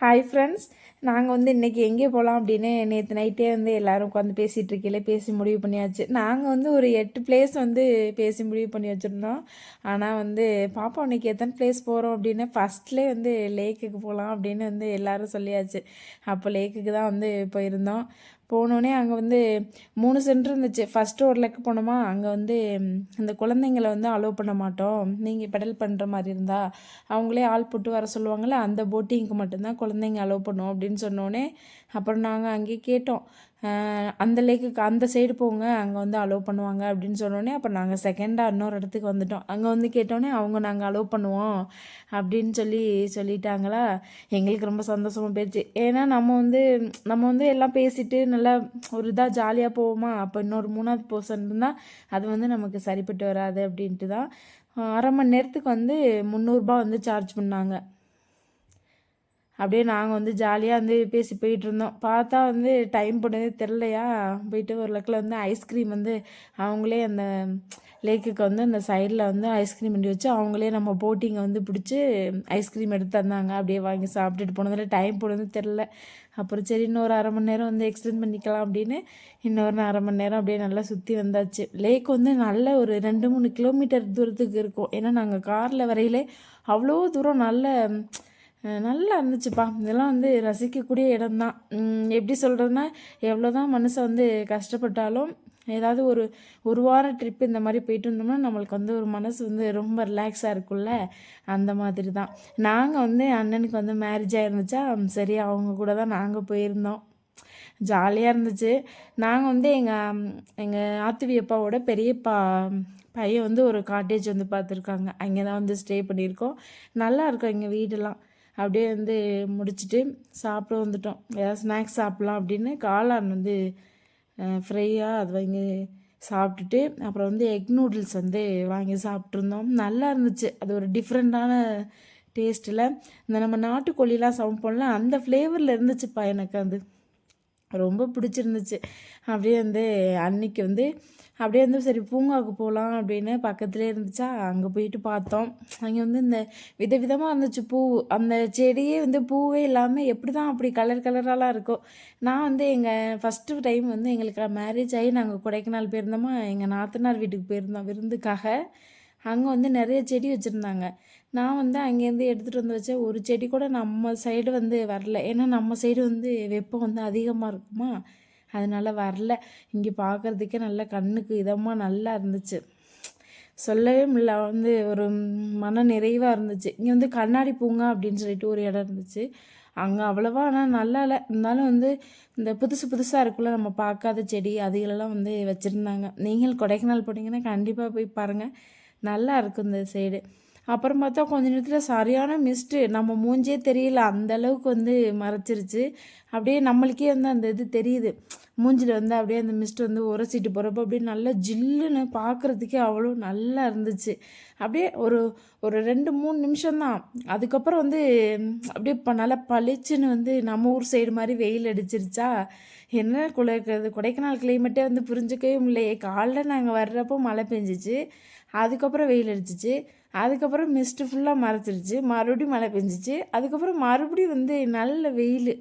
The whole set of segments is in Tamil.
ஹாய் ஃப்ரெண்ட்ஸ், நாங்கள் வந்து இன்றைக்கி எங்கே போகலாம் அப்படின்னு நேற்று நைட்டே வந்து எல்லோரும் உட்காந்து பேசிகிட்டு இருக்கையில பேசி முடிவு பண்ணியாச்சு. நாங்கள் வந்து ஒரு 8 பிளேஸ் வந்து பேசி முடிவு பண்ணி வச்சுருந்தோம். ஆனால் வந்து பாப்பா இன்றைக்கி எத்தனை பிளேஸ் போகிறோம் அப்படின்னு ஃபஸ்ட்லேயே வந்து லேக்குக்கு போகலாம் அப்படின்னு வந்து எல்லோரும் சொல்லியாச்சு. அப்போ லேக்குக்கு தான் வந்து போயிருந்தோம். போனோடனே அங்கே வந்து 3 சென்டர் இருந்துச்சு. ஃபஸ்ட்டு ஒரு லெக்கு போனோமா, அங்கே வந்து இந்த குழந்தைங்கள வந்து அலோவ் பண்ண மாட்டோம், நீங்கள் பெடல் பண்ணுற மாதிரி இருந்தால் அவங்களே ஆள் போட்டு வர சொல்லுவாங்கள்ல, அந்த போட்டிங்க்கு மட்டும்தான் குழந்தைங்க அலோவ் பண்ணும் அப்படின்னு சொன்னோடனே அப்புறம் நாங்கள் அங்கேயே கேட்டோம், அந்த லேக்குக்கு அந்த சைடு போங்க, அங்கே வந்து அலோவ் பண்ணுவாங்க அப்படின்னு சொன்னோடனே அப்புறம் நாங்கள் செகண்டாக இன்னொரு இடத்துக்கு வந்துட்டோம். அங்கே வந்து கேட்டோடனே அவங்க நாங்கள் அலோவ் பண்ணுவோம் அப்படின்னு சொல்லிட்டாங்களா. எங்களுக்கு ரொம்ப சந்தோஷமாக போயிடுச்சு. ஏன்னா நம்ம வந்து எல்லாம் பேசிட்டு நல்லா ஒரு இதாக ஜாலியாக போவோமா. அப்போ இன்னொரு 3வது பர்சன் இருந்தால் அது வந்து நமக்கு சரிப்பட்டு வராது அப்படின்ட்டு தான் 1/2 மணி நேரத்துக்கு வந்து 300 வந்து சார்ஜ் பண்ணாங்க. அப்படியே நாங்கள் வந்து ஜாலியாக வந்து பேசி போயிட்டுருந்தோம். பார்த்தா வந்து டைம் போனதே தெரிலையா. போயிட்டு ஒரு லக்கில் வந்து ஐஸ்கிரீம் வந்து அவங்களே அந்த லேக்குக்கு வந்து அந்த சைடில் வந்து ஐஸ்கிரீம் பண்ணி வச்சு அவங்களே நம்ம போட்டிங்கை வந்து பிடிச்சி ஐஸ்கிரீம் எடுத்து தந்தாங்க. அப்படியே வாங்கி சாப்பிட்டுட்டு போனதில் டைம் போனது தெரில. அப்புறம் சரி இன்னொரு 1/2 மணி நேரம் வந்து எக்ஸ்டெண்ட் பண்ணிக்கலாம் அப்படின்னு இன்னொரு 1/2 மணி நேரம் அப்படியே நல்லா சுற்றி வந்தாச்சு. லேக் வந்து நல்ல ஒரு 2-3 கிலோமீட்டர் தூரத்துக்கு இருக்கும். ஏன்னா நாங்கள் காரில் வரையிலே அவ்வளோ தூரம் நல்லா இருந்துச்சுப்பா. இதெல்லாம் வந்து ரசிக்கக்கூடிய இடம்தான். எப்படி சொல்கிறதுனா, எவ்வளோ தான் மனசை வந்து கஷ்டப்பட்டாலும் ஏதாவது ஒரு வாரம் ட்ரிப் இந்த மாதிரி போயிட்டு இருந்தோம்னா நம்மளுக்கு வந்து ஒரு மனசு வந்து ரொம்ப ரிலாக்ஸாக இருக்கும்ல, அந்த மாதிரி தான். நாங்கள் வந்து அண்ணனுக்கு வந்து மேரேஜ் ஆகிருந்துச்சா, சரி அவங்க கூட தான் நாங்கள் போயிருந்தோம். ஜாலியாக இருந்துச்சு. நாங்கள் வந்து எங்கள் ஆத்துவி அப்பாவோட பெரியப்பா பையன் வந்து ஒரு காட்டேஜ் வந்து பார்த்துருக்காங்க. அங்கே தான் வந்து ஸ்டே பண்ணியிருக்கோம். நல்லா இருக்கும் எங்கள் வீடெல்லாம். அப்படியே வந்து முடிச்சுட்டு சாப்பிட வந்துட்டோம். ஏதாவது ஸ்நாக்ஸ் சாப்பிட்லாம் அப்படின்னு காளான் வந்து ஃப்ரையாக அது வாங்கி சாப்பிட்டுட்டு அப்புறம் வந்து எக் நூடுல்ஸ் வந்து வாங்கி சாப்பிட்ருந்தோம். நல்லா இருந்துச்சு. அது ஒரு டிஃப்ரெண்ட்டான டேஸ்ட்டில் இந்த நம்ம நாட்டுக்கோழிலாம் சமைப்போம்ல, அந்த ஃப்ளேவரில் இருந்துச்சுப்பா. எனக்கு அது ரொம்ப பிடிச்சிருந்துச்சு. அப்படியே வந்து அன்னைக்கு வந்து அப்படியே வந்து சரி பூங்காவுக்கு போகலாம் அப்படின்னு பக்கத்துலேயே இருந்துச்சா, அங்கே போயிட்டு பார்த்தோம். அங்கே வந்து இந்த விதவிதமாக இருந்துச்சு பூ. அந்த செடியே வந்து பூவே இல்லாமல் எப்படி தான் அப்படி கலர் கலராலாம் இருக்கும். நான் வந்து எங்கள் ஃபஸ்ட்டு டைம் வந்து எங்களுக்கு மேரேஜ் ஆகி நாங்கள் கொடைக்கானல் போயிருந்தோமா, எங்கள் நாத்தனார் வீட்டுக்கு போயிருந்தோம் விருந்துக்காக. அங்கே வந்து நிறைய செடி வச்சுருந்தாங்க. நான் வந்து அங்கேருந்து எடுத்துகிட்டு வந்து வச்சேன். ஒரு செடி கூட நம்ம சைடு வந்து வரல. ஏன்னா நம்ம சைடு வந்து வெப்பம் வந்து அதிகமாக இருக்குமா, அதனால் வரல. இங்கே பார்க்குறதுக்கே நல்லா கண்ணுக்கு இதமாக நல்லா இருந்துச்சு. சொல்லவே முடியல, வந்து ஒரு மன நிறைவாக இருந்துச்சு. இங்கே வந்து கண்ணாடி பூங்கா அப்படின்னு சொல்லிட்டு ஒரு இடம் இருந்துச்சு. அங்கே அவ்வளோவா ஆனால் நல்லா இல்லை. இருந்தாலும் வந்து இந்த புதுசாக இருக்குல்ல, நம்ம பார்க்காத செடி அதுகளெல்லாம் வந்து வச்சுருந்தாங்க. நீங்கள் கொடைக்கானல் போனீங்கன்னா கண்டிப்பாக போய் பாருங்கள், நல்லா இருக்கும் இந்த சைடு. அப்புறம் பார்த்தா கொஞ்ச நேரத்தில் சரியான மிஸ்ட்டு, நம்ம மூஞ்சே தெரியல, அந்தளவுக்கு வந்து மறைச்சிருச்சு. அப்படியே நம்மளுக்கே வந்து அந்த இது தெரியுது, மூஞ்சில் வந்து அப்படியே அந்த மிஸ்ட் வந்து உரசிட்டு போகிறப்போ அப்படியே நல்லா ஜில்லுன்னு பார்க்குறதுக்கே அவ்வளோ நல்லா இருந்துச்சு. அப்படியே ஒரு ஒரு 2-3 நிமிஷம்தான். அதுக்கப்புறம் வந்து அப்படியே நல்லா பளிச்சுன்னு வந்து நம்ம ஊர் சைடு மாதிரி வெயில் அடிச்சிருச்சா. என்ன கொடைக்கானல் கிளைமேட்டே வந்து புரிஞ்சிக்கவே முடியலையே. காலைல நாங்கள் வர்றப்போ மழை பெஞ்சிச்சு, அதுக்கப்புறம் வெயில் அடிச்சிச்சு, அதுக்கப்புறம் மிஸ்ட்டு ஃபுல்லாக மறைச்சிருச்சு, மறுபடியும் மழை பெஞ்சிச்சு, அதுக்கப்புறம் மறுபடியும் வந்து நல்ல வெயில்.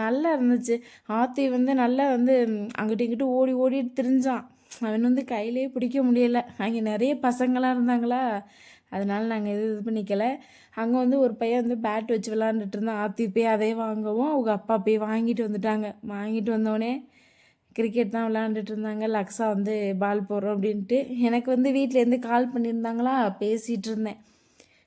நல்லா இருந்துச்சு. ஆத்தி வந்து நல்லா வந்து அங்கிட்டு இங்கிட்டு ஓடிட்டு திரிஞ்சான். அவன் வந்து கையிலே பிடிக்க முடியலை. அங்கே நிறைய பசங்களாம் இருந்தாங்களா, அதனால் நாங்கள் இது பண்ணிக்கல. அங்கே வந்து ஒரு பையன் வந்து பேட் வச்சு விளாண்டுட்டு இருந்தான். ஆத்தி போய் அதே வாங்கவும் அவங்க அப்பா போய் வாங்கிட்டு வந்துட்டாங்க. வாங்கிட்டு வந்தோடனே கிரிக்கெட் தான் விளாண்டுட்டு இருந்தாங்க. லக்ஸா வந்து பால் போடுறோம் அப்படின்ட்டு எனக்கு வந்து வீட்டிலேருந்து கால் பண்ணியிருந்தாங்களா, பேசிகிட்டு இருந்தேன்.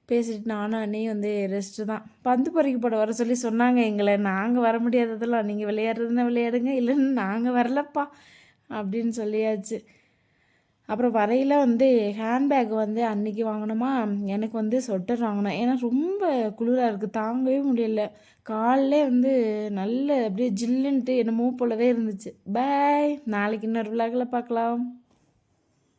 பேசிட்டு நானும் அண்ணியும் வந்து ரெஸ்ட்டு தான். பந்து பொறுக்கி போட வர சொன்னாங்க எங்களை. நாங்கள் வர முடியாததெல்லாம், நீங்கள் விளையாடுறதுன்னா விளையாடுங்க, இல்லைன்னு நாங்கள் வரலப்பா அப்படின்னு சொல்லியாச்சு. அப்புறம் வரையில் வந்து ஹேண்ட்பேக் வந்து அன்றைக்கி வாங்கினோமா, எனக்கு வந்து ஸ்வெட்டர் வாங்கினேன். ஏன்னா ரொம்ப குளிராக இருக்குது, தாங்கவே முடியல. காலிலே வந்து நல்ல அப்படியே ஜில்லுன்ட்டு என்னமோ போலவே இருந்துச்சு. பாய், நாளைக்கு இன்னொரு விலாகில் பார்க்கலாம்.